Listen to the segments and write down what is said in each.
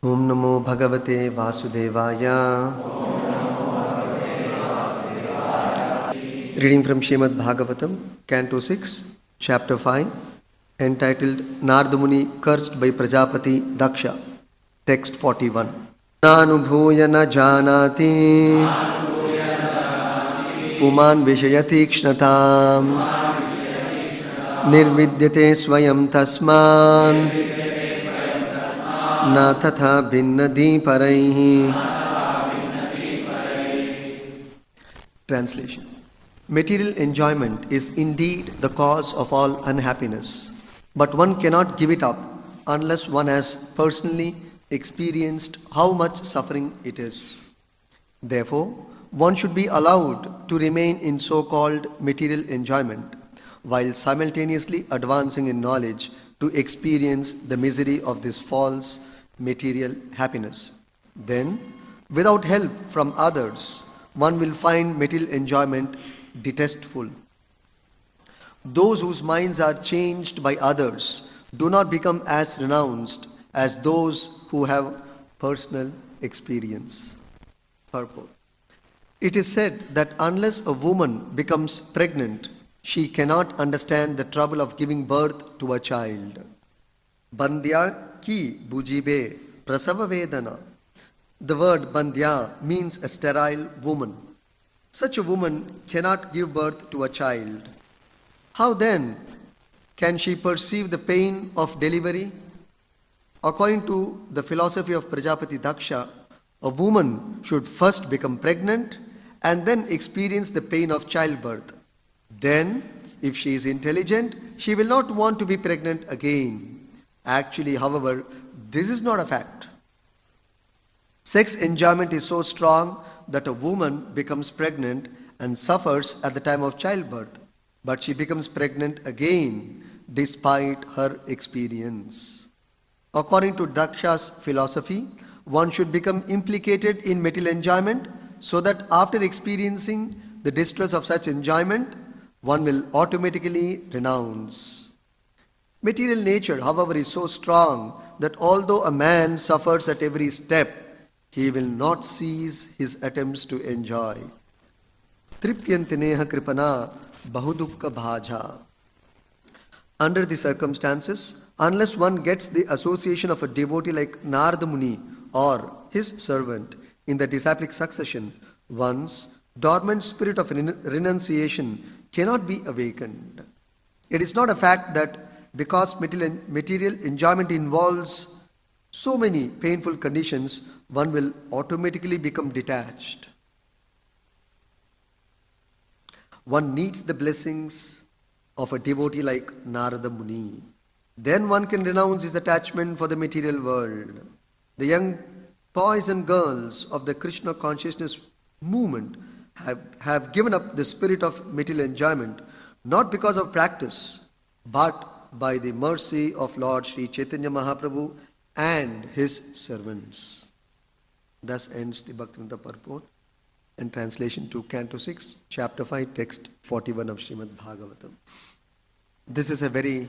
Om Namo Bhagavate Vasudevaya. Reading from Srimad Bhagavatam, Canto 6, Chapter 5, entitled Narada Muni cursed by Prajapati Daksha. Text 41. Nanubhuya na janati puman vishayatikshnataam nirvidyate swayam tasman na tatha binnadi paraihi. Translation. Material enjoyment is indeed the cause of all unhappiness, but one cannot give it up unless one has personally experienced how much suffering it is. Therefore, one should be allowed to remain in so-called material enjoyment while simultaneously advancing in knowledge to experience the misery of this false material happiness. Then, without help from others, one will find material enjoyment detestful. Those whose minds are changed by others do not become as renounced as those who have personal experience. Purport. It is said that unless a woman becomes pregnant, she cannot understand the trouble of giving birth to a child. Bandhya ki bujibe prasava vedana. The word bandhya means a sterile woman. Such a woman cannot give birth to a child. How then can she perceive the pain of delivery? According to the philosophy of Prajapati Daksha, a woman should first become pregnant and then experience the pain of childbirth. Then, if she is intelligent, she will not want to be pregnant again. Actually, however, this is not a fact. Sex enjoyment is so strong that a woman becomes pregnant and suffers at the time of childbirth, but she becomes pregnant again despite her experience. According to Daksha's philosophy, one should become implicated in material enjoyment so that after experiencing the distress of such enjoyment, one will automatically renounce. Material nature, however, is so strong that although a man suffers at every step, he will not cease his attempts to enjoy. Tripyantineha kripana bahudukka bhaja. Under the circumstances, unless one gets the association of a devotee like Narada Muni or his servant in the disciplic succession, one's dormant spirit of renunciation cannot be awakened. It is not a fact that because material enjoyment involves so many painful conditions, one will automatically become detached. One needs the blessings of a devotee like Narada Muni. Then one can renounce his attachment for the material world. The young boys and girls of the Krishna consciousness movement have given up the spirit of material enjoyment, not because of practice, but by the mercy of Lord Sri Chaitanya Mahaprabhu and his servants. Thus ends the Bhaktivedanta purport and translation to Canto 6, Chapter 5, Text 41 of Srimad Bhagavatam. This is a very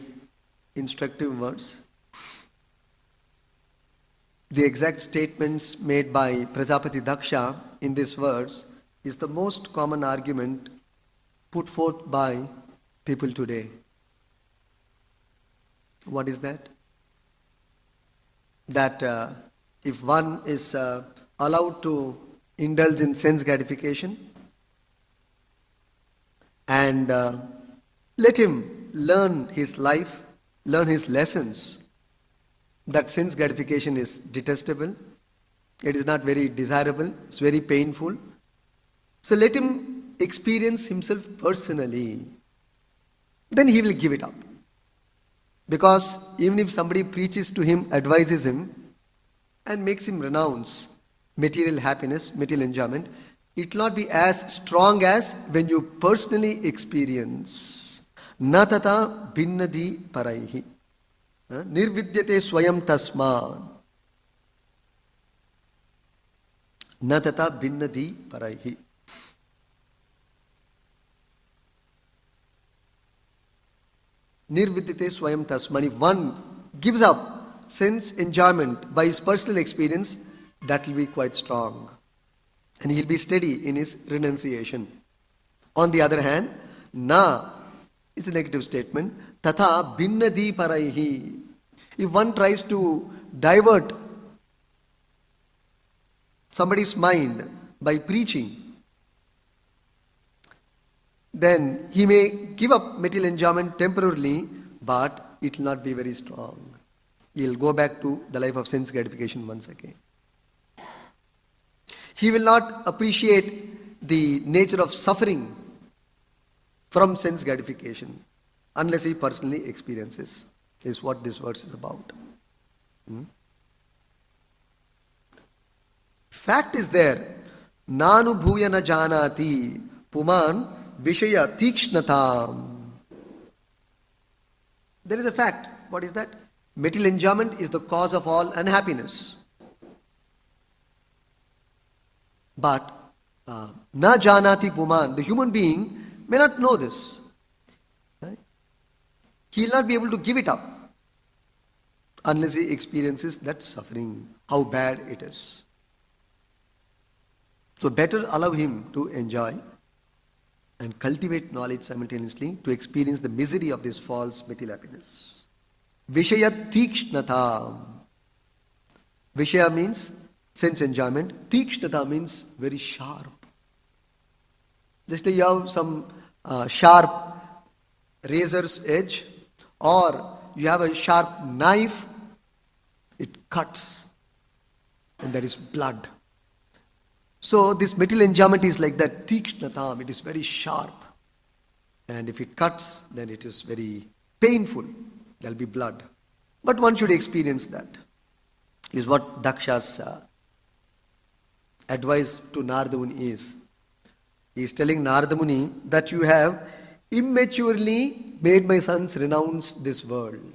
instructive verse. The exact statements made by Prajapati Daksha in this verse is the most common argument put forth by people today. What is that? That if one is allowed to indulge in sense gratification and let him learn his life, learn his lessons, that sense gratification is detestable, it is not very desirable, it's very painful. So let him experience himself personally. Then he will give it up. Because even if somebody preaches to him, advises him, and makes him renounce material happiness, material enjoyment, it will not be as strong as when you personally experience. Na tata binnadi paraihi. Nirvidyate swayam tasma. Na tata binnadi paraihi. Nirvidyate swayam tasma. If one gives up sense enjoyment by his personal experience, that will be quite strong. And he'll be steady in his renunciation. On the other hand, na is a negative statement. Tatha binnadi paraihi. If one tries to divert somebody's mind by preaching, then he may give up material enjoyment temporarily, but it will not be very strong. He will go back to the life of sense gratification once again. He will not appreciate the nature of suffering from sense gratification unless he personally experiences, is what this verse is about. Fact is there, nanu bhuya na janati puman vishaya tikshnatam. There is a fact. What is that? Material enjoyment is the cause of all unhappiness. But na janati puman, the human being may not know this. Right? He will not be able to give it up unless he experiences that suffering, how bad it is. So better allow him to enjoy and cultivate knowledge simultaneously to experience the misery of this false material happiness. Vishaya tikshnata. Vishaya means sense enjoyment. Tikshnata means very sharp. Just like you have some sharp razor's edge, or you have a sharp knife, it cuts and there is blood. So this material enjoyment is like that, tikshnatam, it is very sharp. And if it cuts, then it is very painful. There will be blood. But one should experience that. Is what Daksha's advice to Narada Muni is. He is telling Narada Muni that you have immaturely made my sons renounce this world.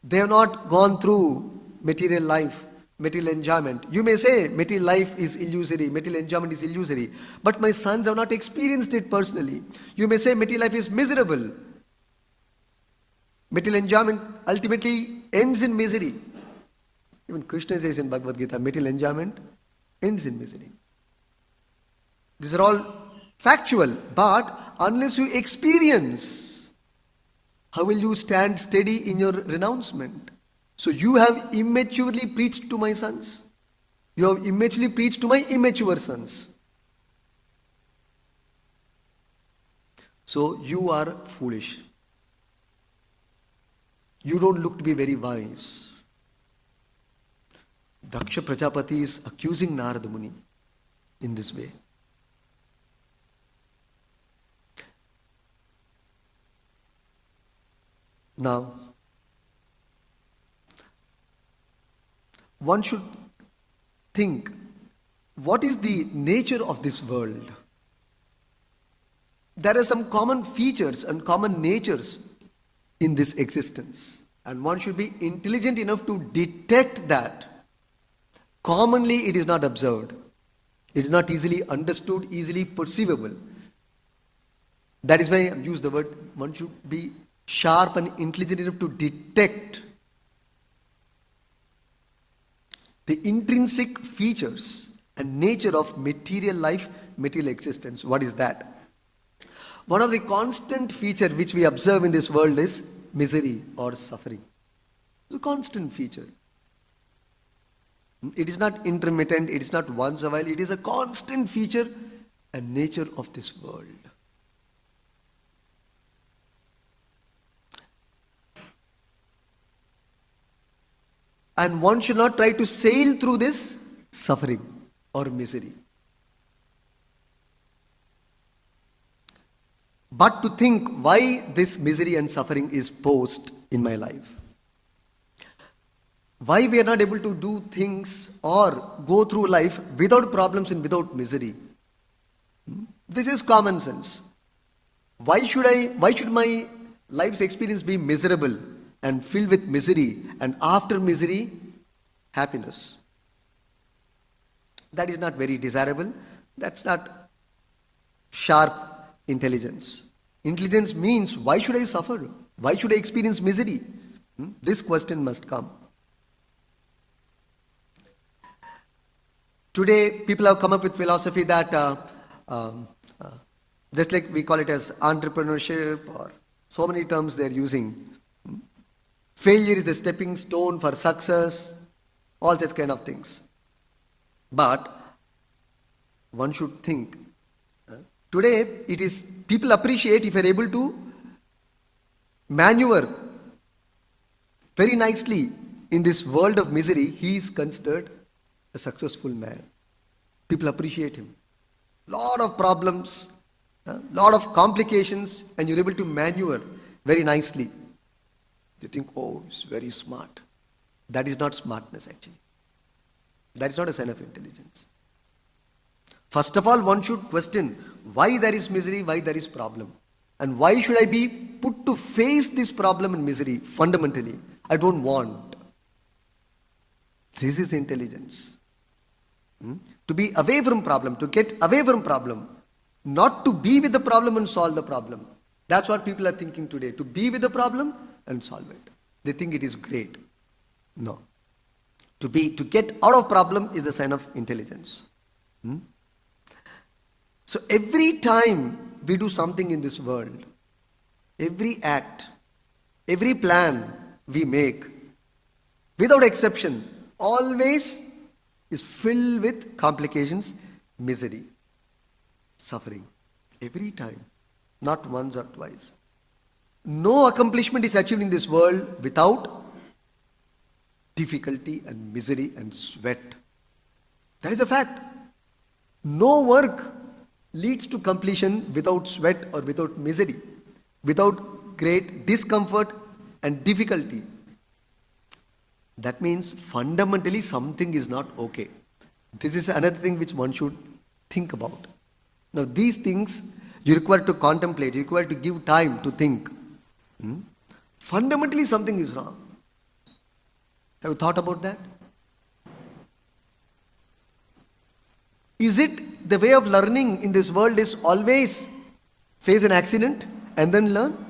They have not gone through material life, material enjoyment. You may say material life is illusory, material enjoyment is illusory, but my sons have not experienced it personally. You may say material life is miserable. Material enjoyment ultimately ends in misery. Even Krishna says in Bhagavad Gita, material enjoyment ends in misery. These are all factual, but unless you experience, how will you stand steady in your renouncement? So you have immaturely preached to my sons. You have immaturely preached to my immature sons. So you are foolish. You don't look to be very wise. Daksha Prajapati is accusing Narada Muni in this way. Now, one should think, what is the nature of this world? There are some common features and common natures in this existence. And one should be intelligent enough to detect that. Commonly it is not observed. It is not easily understood, easily perceivable. That is why I use the word, one should be sharp and intelligent enough to detect the intrinsic features and nature of material life, material existence. What is that? One of the constant features which we observe in this world is misery or suffering. It's a constant feature. It is not intermittent, it is not once a while, it is a constant feature and nature of this world. And one should not try to sail through this suffering or misery, but to think why this misery and suffering is posed in my life. Why we are not able to do things or go through life without problems and without misery. This is common sense. Why should my life's experience be miserable and filled with misery, and after misery, happiness? That is not very desirable. That's not sharp intelligence. Intelligence means, why should I suffer? Why should I experience misery? This question must come. Today, people have come up with philosophy that just like we call it as entrepreneurship, or so many terms they're using. Failure is the stepping stone for success, all such kind of things. But one should think. Today, it is people appreciate if you're able to maneuver very nicely in this world of misery. He is considered a successful man. People appreciate him. Lot of problems, lot of complications, and you're able to maneuver very nicely. They think, oh, he's very smart. That is not smartness actually. That is not a sign of intelligence. First of all, one should question why there is misery, why there is problem. And why should I be put to face this problem and misery fundamentally? I don't want. This is intelligence. To be away from problem, to get away from problem, not to be with the problem and solve the problem. That's what people are thinking today. To be with the problem and solve it. They think it is great. No. To get out of problem is the sign of intelligence. So every time we do something in this world, every act, every plan we make, without exception, always is filled with complications, misery, suffering. Every time. Not once or twice. No accomplishment is achieved in this world without difficulty and misery and sweat. That is a fact. No work leads to completion without sweat or without misery, without great discomfort and difficulty. That means fundamentally something is not okay. This is another thing which one should think about. Now these things you require to contemplate, you require to give time to think. Fundamentally something is wrong. Have you thought about that? Is it the way of learning in this world is always face an accident and then learn?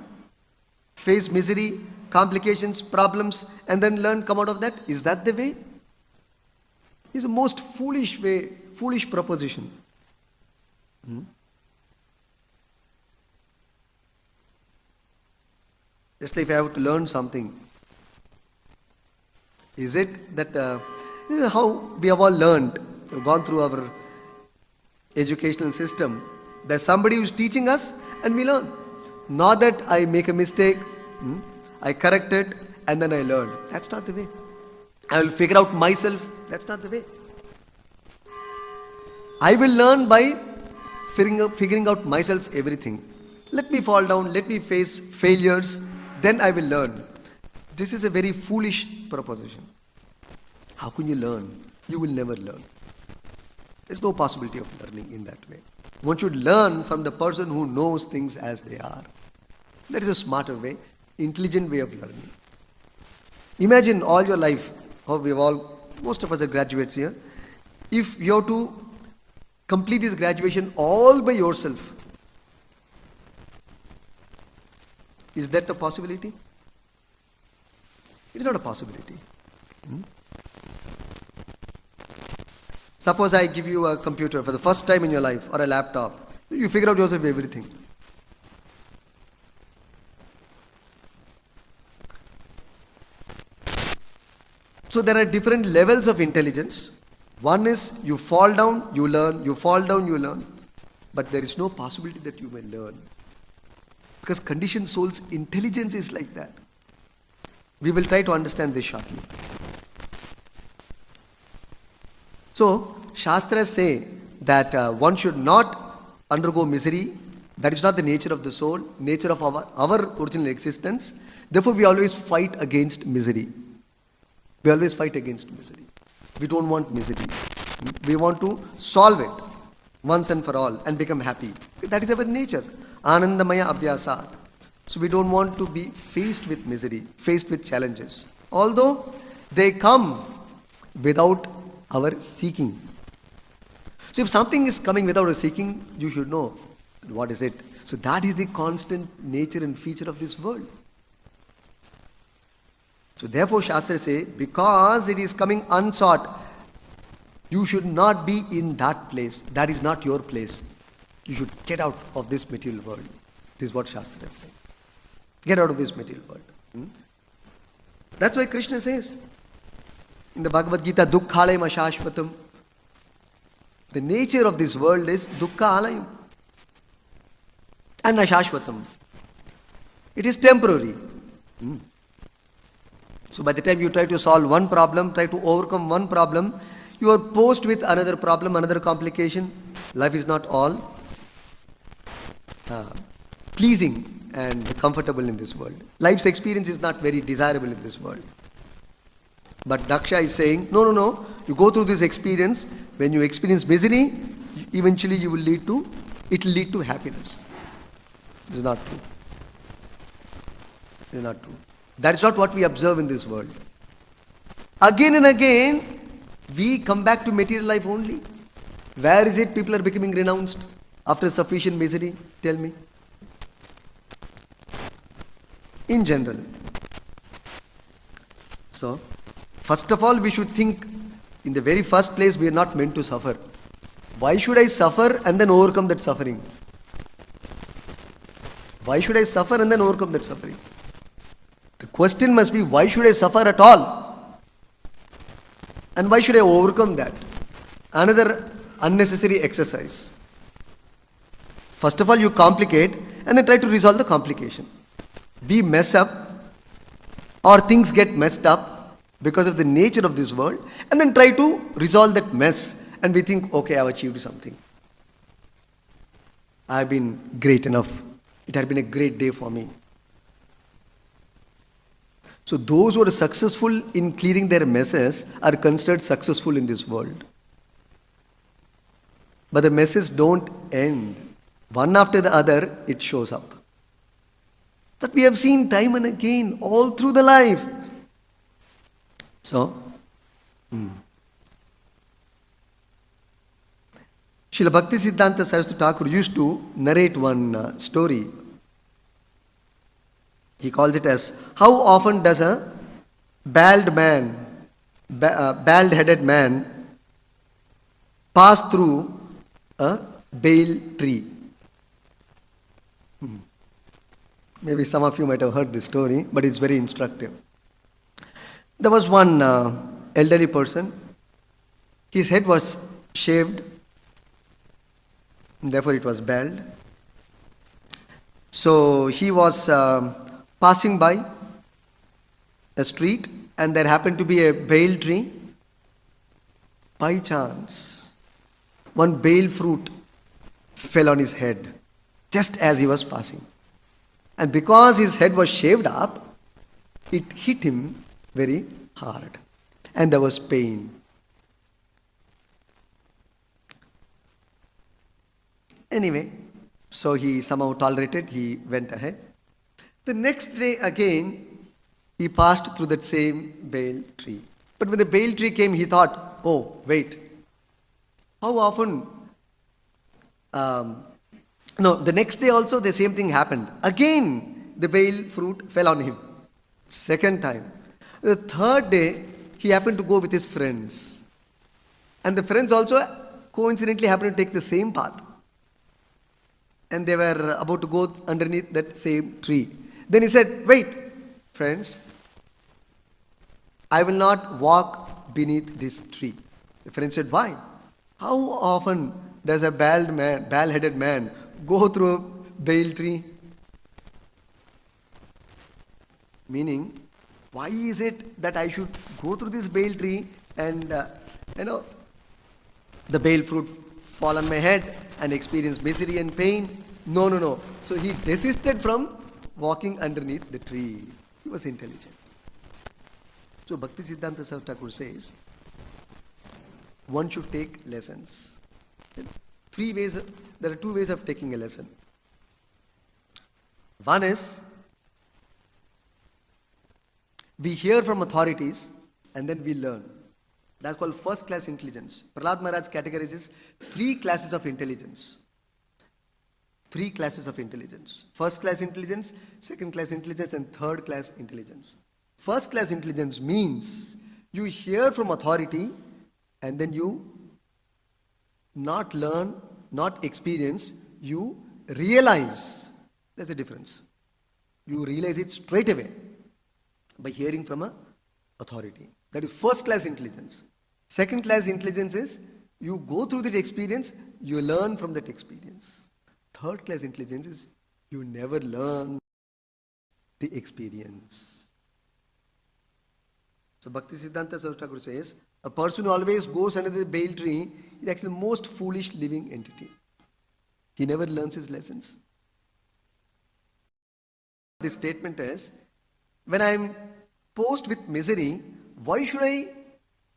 Face misery, complications, problems, and then learn, come out of that? Is that the way? It's the most foolish way, foolish proposition. Just like if I have to learn something, is it that, how we have all learned, we've gone through our educational system, there's somebody who's teaching us and we learn. Not that I make a mistake, I correct it and then I learn. That's not the way. I will figure out myself. That's not the way. I will learn by figuring out myself everything. Let me fall down, let me face failures, then I will learn. This is a very foolish proposition. How can you learn? You will never learn. There's no possibility of learning in that way. One should learn from the person who knows things as they are. That is a smarter way, intelligent way of learning. Imagine all your life, how most of us are graduates here. If you have to complete this graduation all by yourself, is that a possibility? It is not a possibility. Suppose I give you a computer for the first time in your life or a laptop. You figure out yourself everything. So there are different levels of intelligence. One is you fall down, you learn, you fall down, you learn. But there is no possibility that you may learn. Because conditioned soul's intelligence is like that. We will try to understand this shortly. So, Shastras say that one should not undergo misery. That is not the nature of the soul, nature of our original existence. Therefore, we always fight against misery. We always fight against misery. We don't want misery. We want to solve it once and for all and become happy. That is our nature. Anandamaya abhyasat. So we don't want to be faced with misery, faced with challenges. Although they come without our seeking. So if something is coming without our seeking, you should know what is it. So that is the constant nature and feature of this world. So therefore Shastra say, because it is coming unsought, you should not be in that place. That is not your place. You should get out of this material world. This is what Shastra says. Get out of this material world. That's why Krishna says in the Bhagavad Gita, Dukkhalayam ashashvatam. The nature of this world is Dukkhalayam and ashashvatam. It is temporary. So by the time you try to solve one problem, try to overcome one problem, you are posed with another problem, another complication. Life is not all pleasing and comfortable in this world. Life's experience is not very desirable in this world. But Daksha is saying, no. You go through this experience. When you experience misery, eventually it will lead to happiness. This is not true. It is not true. That is not what we observe in this world. Again and again, we come back to material life only. Where is it people are becoming renounced after sufficient misery? Tell me. In general. So, first of all, we should think, in the very first place, we are not meant to suffer. Why should I suffer and then overcome that suffering? Why should I suffer and then overcome that suffering? The question must be, why should I suffer at all? And why should I overcome that? Another unnecessary exercise. First of all, you complicate and then try to resolve the complication. We mess up or things get messed up because of the nature of this world, and then try to resolve that mess, and we think, okay, I've achieved something. I've been great enough. It had been a great day for me. So those who are successful in clearing their messes are considered successful in this world. But the messes don't end. One after the other, it shows up. That we have seen time and again, all through the life. So, Srila Bhaktivedanta Saraswati Thakur used to narrate one story. He calls it as, how often does a bald-headed man pass through a bale tree? Maybe some of you might have heard this story, but it's very instructive. There was one elderly person. His head was shaved, therefore it was bald. So he was passing by a street, and there happened to be a bale tree. By chance, one bale fruit fell on his head just as he was passing. And because his head was shaved up, it hit him very hard. And there was pain. Anyway, so he somehow tolerated, he went ahead. The next day again, he passed through that same bale tree. But when the bale tree came, he thought, oh, wait. How often? No, the next day also the same thing happened. Again, the bale fruit fell on him. Second time. The third day, he happened to go with his friends. And the friends also coincidentally happened to take the same path. And they were about to go underneath that same tree. Then he said, wait, friends, I will not walk beneath this tree. The friends said, why? How often does a bald-headed man go through a bale tree? Meaning, why is it that I should go through this bale tree and, the bale fruit fall on my head and experience misery and pain? No. So he desisted from walking underneath the tree. He was intelligent. So Bhaktisiddhanta Saraswati Thakur says, one should take lessons. There are two ways of taking a lesson. One is, we hear from authorities and then we learn. That's called first class intelligence. Prahlad Maharaj categorizes three classes of intelligence. Three classes of intelligence. First class intelligence, second class intelligence, and third class intelligence. First class intelligence means you hear from authority and then you not learn, not experience, you realize. There's a difference. You realize it straight away by hearing from an authority. That is first class intelligence. Second class intelligence is you go through that experience, you learn from that experience. Third class intelligence is you never learn the experience. So Bhaktivedanta Saraswati says, a person who always goes under the bail tree is actually the most foolish living entity. He never learns his lessons. This statement is, when I am posed with misery, why should I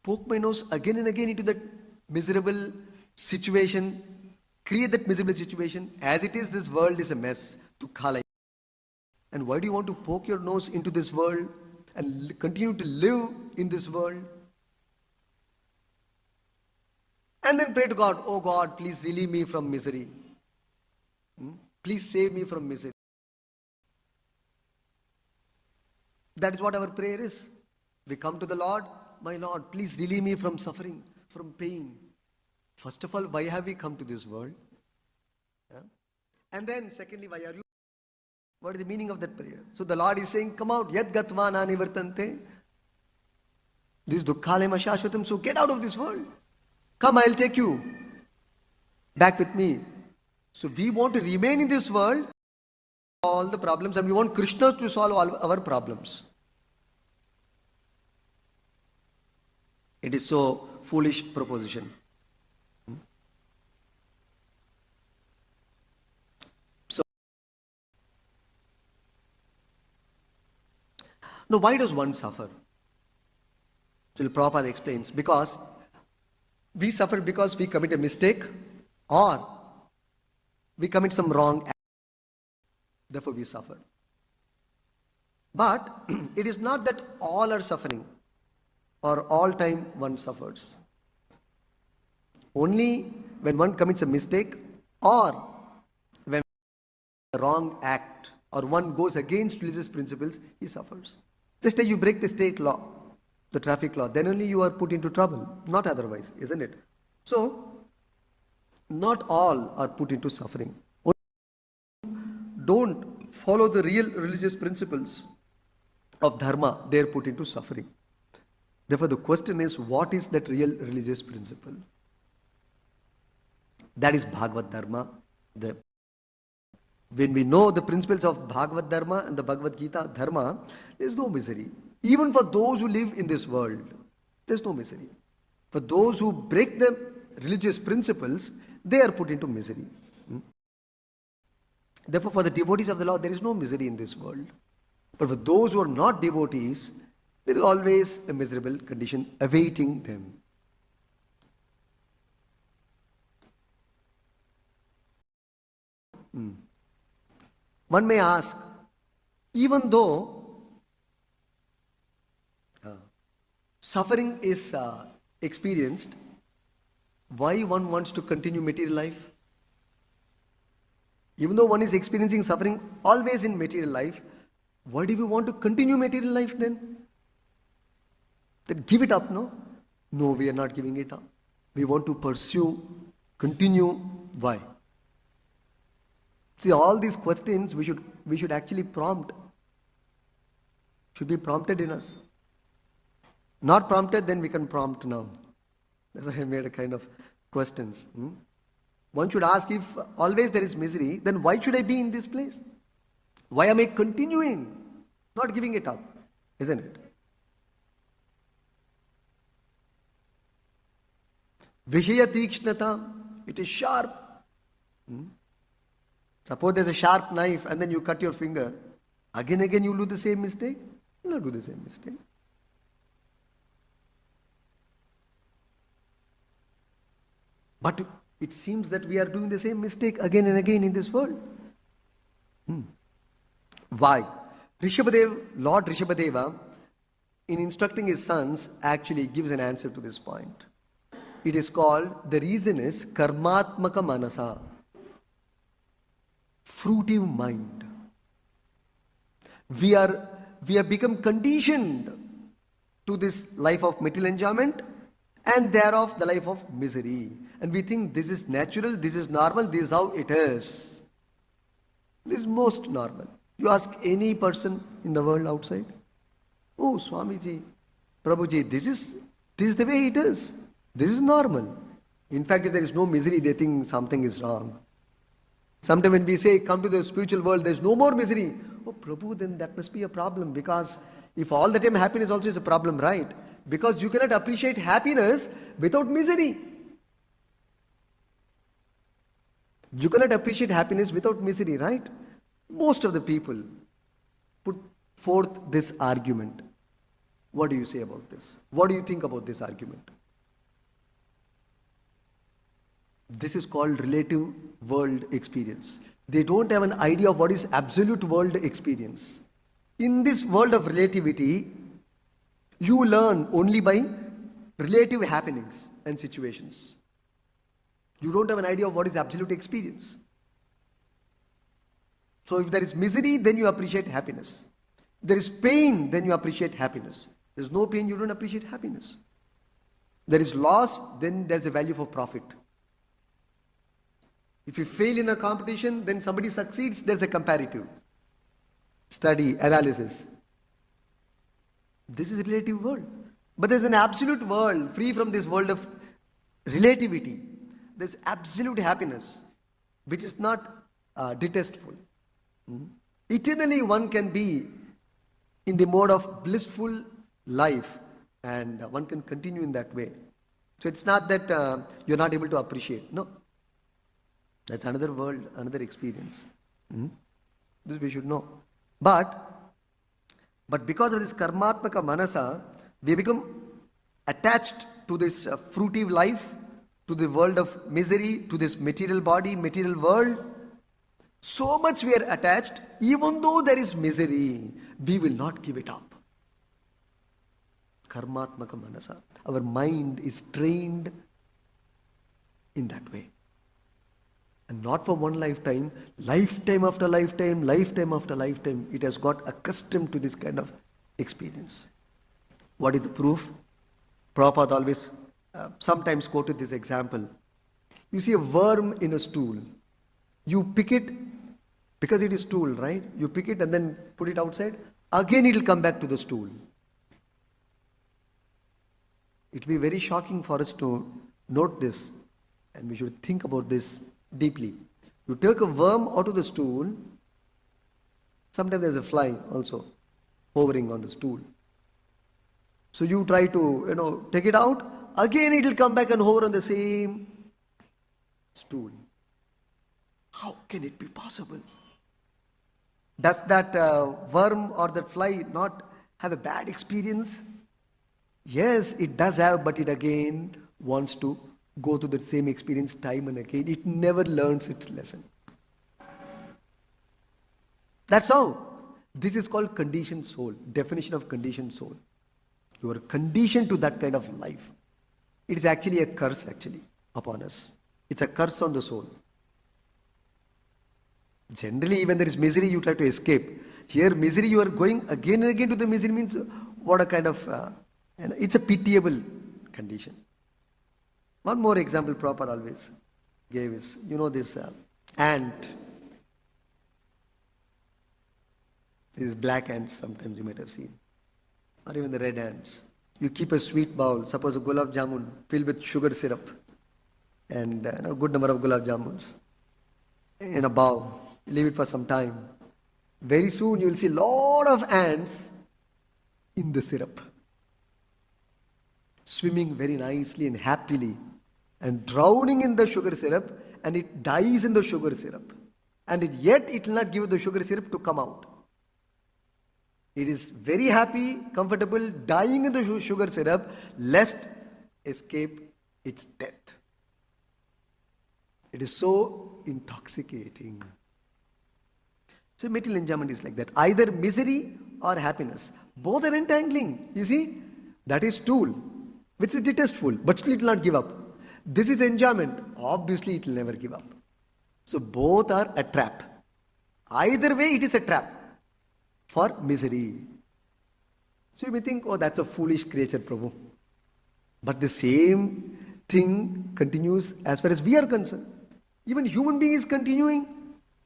poke my nose again and again into that miserable situation, create that miserable situation? As it is, this world is a mess. Dukha. And why do you want to poke your nose into this world and continue to live in this world? And then pray to God, oh God, please relieve me from misery. Please save me from misery. That is what our prayer is. We come to the Lord, my Lord, please relieve me from suffering, from pain. First of all, why have we come to this world? Yeah? And then secondly, why are you? What is the meaning of that prayer? So the Lord is saying, come out, yad gatva na nivartante. This dukkhalem ashashvatam, so get out of this world. Come, I'll take you back with me. So we want to remain in this world, all the problems, and we want Krishna to solve all our problems. It is so foolish proposition. So, now why does one suffer? So Prabhupada explains, because we suffer because we commit a mistake or we commit some wrong act. Therefore we suffer. But it is not that all are suffering or all time one suffers. Only when one commits a mistake or when a wrong act or one goes against religious principles, he suffers. Just like you break the state law, the traffic law, then only you are put into trouble, not otherwise, isn't it? So, not all are put into suffering. Don't follow the real religious principles of dharma, they are put into suffering. Therefore, the question is, what is that real religious principle? That is Bhagavad Dharma. When we know the principles of Bhagavad Dharma and the Bhagavad Gita Dharma, there is no misery. Even for those who live in this world, there is no misery. For those who break the religious principles, they are put into misery. Therefore, for the devotees of the Lord, there is no misery in this world. But for those who are not devotees, there is always a miserable condition awaiting them. One may ask, even though suffering is experienced, why one wants to continue material life? Even though one is experiencing suffering always in material life, why do we want to continue material life then? Then give it up, no? No, we are not giving it up. We want to pursue, continue. Why? See, all these questions we should actually prompt. Should be prompted in us. Not prompted, then we can prompt now. That's why I made a kind of questions. One should ask, if always there is misery, then why should I be in this place? Why am I continuing? Not giving it up, isn't it? Vishaya Tikshnata, it is sharp. Suppose there's a sharp knife and then you cut your finger. Again you do the same mistake? You will not do the same mistake. But it seems that we are doing the same mistake again and again in this world. Why? Lord Rishabhadeva, in instructing his sons, actually gives an answer to this point. It is called, the reason is karmatmaka manasa, fruitive mind. We are we have become conditioned to this life of material enjoyment and thereof the life of misery. And we think this is natural, this is normal, this is how it is. This is most normal. You ask any person in the world outside, oh Swamiji, Prabhuji, this is the way it is. This is normal. In fact, if there is no misery, they think something is wrong. Sometimes when we say, come to the spiritual world, there is no more misery. Oh Prabhu, then that must be a problem, because if all the time happiness also is a problem, right? Because you cannot appreciate happiness without misery. You cannot appreciate happiness without misery, right? Most of the people put forth this argument. What do you say about this? What do you think about this argument? This is called relative world experience. They don't have an idea of what is absolute world experience. In this world of relativity, you learn only by relative happenings and situations. You don't have an idea of what is absolute experience. So if there is misery, then you appreciate happiness. If there is pain, then you appreciate happiness. There is no pain, you don't appreciate happiness. There is loss, then there is a value for profit. If you fail in a competition, then somebody succeeds, there is a comparative study, analysis. This is a relative world. But there is an absolute world, free from this world of relativity. There is absolute happiness, which is not detestful. Eternally one can be in the mode of blissful life, and one can continue in that way. So it's not that you're not able to appreciate. No. That's another world, another experience. This we should know. But because of this karmatmaka manasa, we become attached to this fruitive life, to the world of misery, to this material body, material world. So much we are attached, even though there is misery, we will not give it up. Karmatmaka manasa. Our mind is trained in that way. And not for one lifetime, lifetime after lifetime, lifetime after lifetime, it has got accustomed to this kind of experience. What is the proof? Prabhupada always sometimes quoted this example. You see a worm in a stool. You pick it, because it is stool, right? You pick it and then put it outside. Again it will come back to the stool. It will be very shocking for us to note this. And we should think about this deeply. You take a worm out of the stool. Sometimes there's a fly also hovering on the stool. So you try to, take it out. Again it will come back and hover on the same stool. How can it be possible? Does that worm or that fly not have a bad experience? Yes, it does have, but it again wants to go through the same experience time and again. It never learns its lesson. That's how. This is called conditioned soul. Definition of conditioned soul. You are conditioned to that kind of life. It is actually a curse upon us. It's a curse on the soul. Generally, when there is misery, you try to escape. Here, misery, you are going again and again to the misery means what a kind of, it's a pitiable condition. One more example Prabhupada always gave is, this ant. These black ants sometimes you might have seen. Or even the red ants. You keep a sweet bowl, suppose a gulab jamun filled with sugar syrup and a good number of gulab jamuns in a bowl. Leave it for some time. Very soon you will see a lot of ants in the syrup, swimming very nicely and happily and drowning in the sugar syrup, and it dies in the sugar syrup. And yet it will not give the sugar syrup to come out. It is very happy, comfortable, dying in the sugar syrup, lest escape its death. It is so intoxicating. So material enjoyment is like that. Either misery or happiness. Both are entangling. You see? That is tool, which is detestful, but still it will not give up. This is enjoyment. Obviously it will never give up. So both are a trap. Either way it is a trap for misery. So you may think, oh, that's a foolish creature, Prabhu. But the same thing continues as far as we are concerned. Even human being is continuing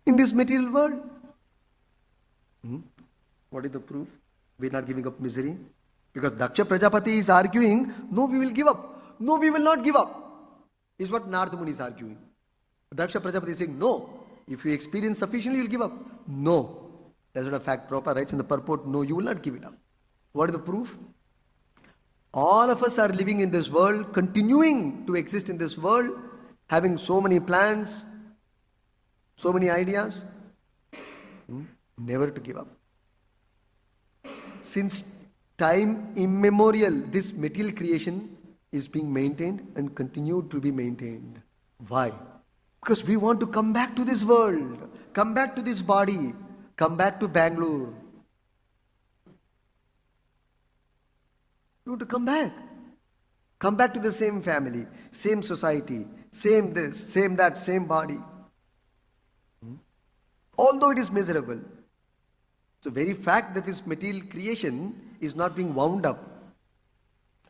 in this material world. What is the proof? We are not giving up misery. Because Daksha Prajapati is arguing, no, we will give up. No, we will not give up. Is what Narada Muni is arguing. Daksha Prajapati is saying, no, if you experience sufficiently, you will give up. No. That's not a fact. Prabhupada writes in the purport, no, you will not give it up. What is the proof? All of us are living in this world, continuing to exist in this world, having so many plans, so many ideas. Never to give up. Since time immemorial, this material creation is being maintained and continued to be maintained. Why? Because we want to come back to this world, come back to this body, come back to Bangalore. We want to come back. Come back to the same family, same society, same this, same that, same body. Although it is miserable. So very fact that this material creation is not being wound up,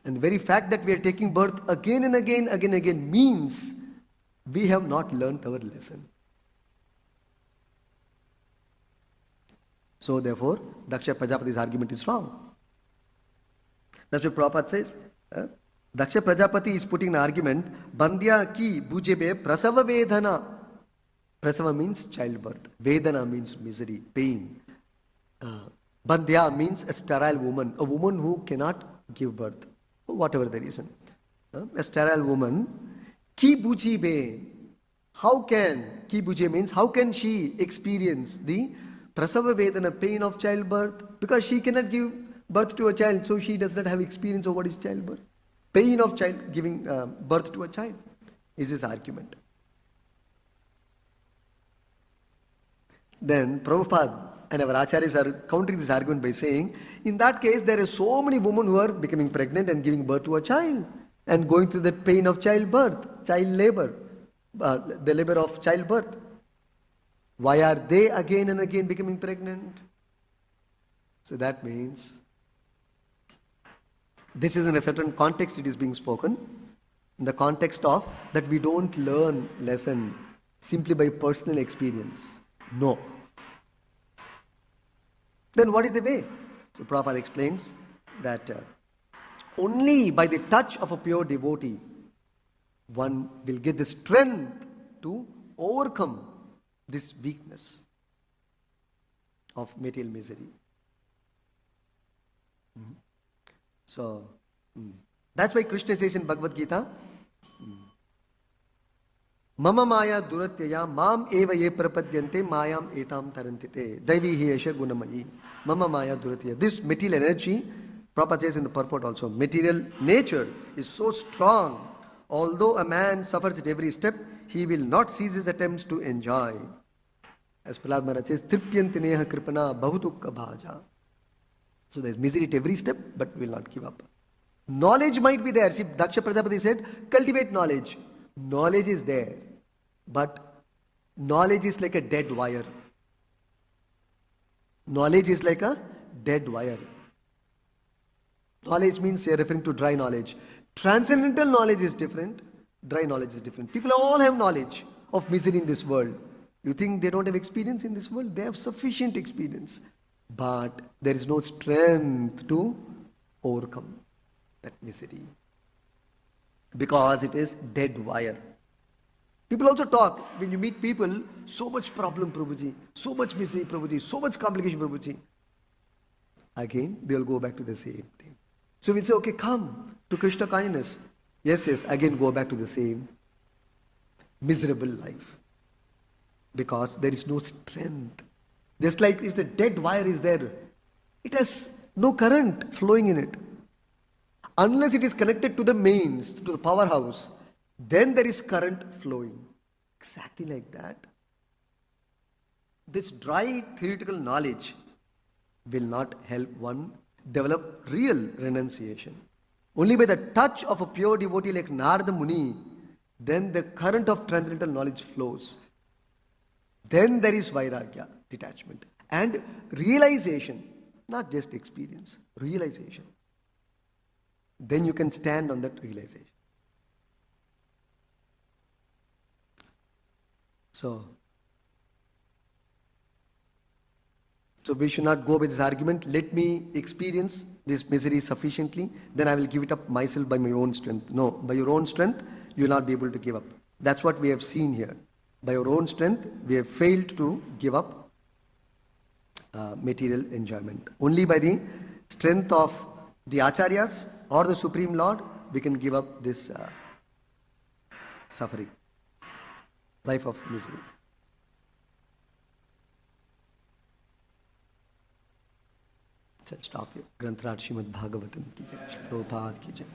and the very fact that we are taking birth again and again means we have not learnt our lesson. So therefore, Daksha Prajapati's argument is wrong. That's what Prabhupada says. Daksha Prajapati is putting an argument, Bandhya ki bujebe prasava vedana. Prasava means childbirth. Vedana means misery, pain. Bandhya means a sterile woman, a woman who cannot give birth, for whatever the reason. A sterile woman. Ki bujibe. How can, ki buje means, how can she experience the prasava vedana, pain of childbirth? Because she cannot give birth to a child, so she does not have experience of what is childbirth. Pain of child giving birth to a child is his argument. Then Prabhupada and our acharyas are countering this argument by saying, in that case there are so many women who are becoming pregnant and giving birth to a child and going through that pain of childbirth, child labor, the labor of childbirth. Why are they again and again becoming pregnant? So that means this is in a certain context it is being spoken, in the context of that we don't learn lesson simply by personal experience. No. Then what is the way? So Prabhupada explains that only by the touch of a pure devotee one will get the strength to overcome this weakness of material misery. So that's why Krishna says in Bhagavad Gita, Mama maya duratyaya mam eva ye prapadyante mayam etam tarantite daivi hi esha gunamayi. Mama maya duratyaya. This material energy, Prabhupada says in the purport also, material nature is so strong, although a man suffers at every step, he will not cease his attempts to enjoy. As Prahlad Maharaj says, Tripyanti neha kripana bahutukka bhaja. So there is misery at every step, but we will not give up. Knowledge might be there. See, Daksha Prajapati said, cultivate knowledge. Knowledge is there, but knowledge is like a dead wire. Knowledge is like a dead wire. Knowledge means you are referring to dry knowledge. Transcendental knowledge is different. Dry knowledge is different. People all have knowledge of misery in this world. You think they don't have experience in this world? They have sufficient experience. But there is no strength to overcome that misery. Because it is dead wire. People also talk, when you meet people, so much problem, Prabhuji, so much misery, Prabhuji, so much complication, Prabhuji. Again, they will go back to the same thing. So we'll say, okay, come to Krishna kindness. Yes, again go back to the same miserable life. Because there is no strength. Just like if the dead wire is there, it has no current flowing in it. Unless it is connected to the mains, to the powerhouse, then there is current flowing. Exactly like that. This dry theoretical knowledge will not help one develop real renunciation. Only by the touch of a pure devotee like Narada Muni, then the current of transcendental knowledge flows. Then there is vairagya, detachment, and realization. Not just experience, realization. Then you can stand on that realization. So we should not go with this argument, let me experience this misery sufficiently, then I will give it up myself by my own strength. No, by your own strength, you will not be able to give up. That's what we have seen here. By your own strength, we have failed to give up material enjoyment. Only by the strength of the Acharyas or the Supreme Lord, we can give up this suffering, life of misery. Stop here. Granthrat Srimad Bhagavatam ki jai. Prabhupada ki jai.